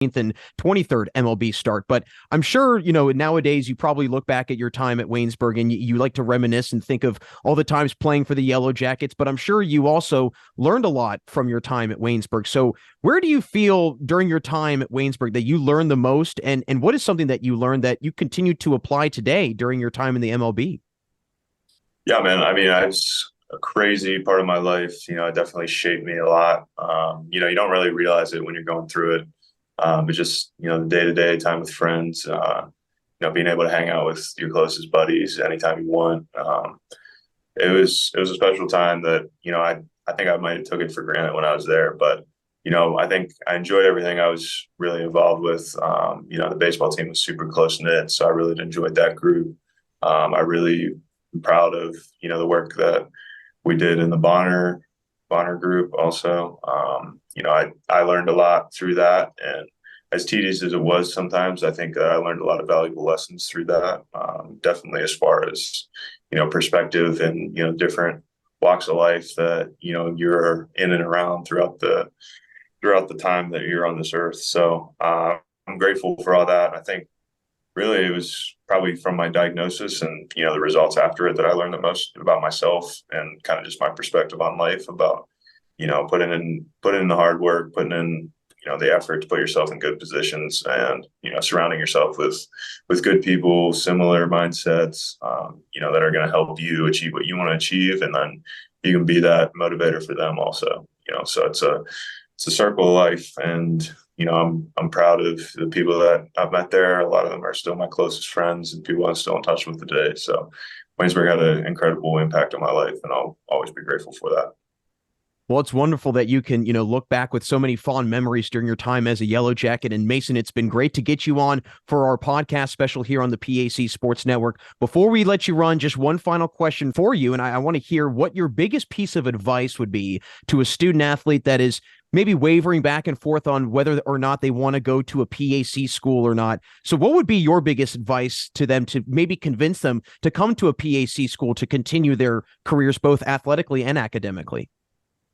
and 23rd MLB start. But I'm sure, nowadays you probably look back at your time at Waynesburg and you like to reminisce and think of all the times playing for the Yellow Jackets. But I'm sure you also learned a lot from your time at Waynesburg. So where do you feel during your time at Waynesburg that you learned the most? And what is something that you learned that you continue to apply today during your time in the MLB? Yeah, man. I mean, it's a crazy part of my life. It definitely shaped me a lot. You don't really realize it when you're going through it. But just, the day-to-day time with friends, being able to hang out with your closest buddies anytime you want. It was a special time that, I think I might have took it for granted when I was there, but I think I enjoyed everything I was really involved with. The baseball team was super close knit, so I really enjoyed that group. I really am proud of, the work that we did in the Bonner group also. I learned a lot through that. And as tedious as it was sometimes, I think I learned a lot of valuable lessons through that. Definitely as far as, perspective and, different walks of life that, you're in and around throughout the time that you're on this earth. So I'm grateful for all that. I think really it was probably from my diagnosis and, the results after it that I learned the most about myself and kind of just my perspective on life about, putting in the hard work, putting in, the effort to put yourself in good positions and, surrounding yourself with good people, similar mindsets, that are going to help you achieve what you want to achieve. And then you can be that motivator for them also, so it's a circle of life. And, I'm proud of the people that I've met there. A lot of them are still my closest friends and people I'm still in touch with today. So Waynesburg had an incredible impact on my life, and I'll always be grateful for that. Well, it's wonderful that you can, look back with so many fond memories during your time as a Yellow Jacket. And Mason, it's been great to get you on for our podcast special here on the PAC Sports Network. Before we let you run, just one final question for you. And I want to hear what your biggest piece of advice would be to a student athlete that is maybe wavering back and forth on whether or not they want to go to a PAC school or not. So what would be your biggest advice to them to maybe convince them to come to a PAC school to continue their careers both athletically and academically?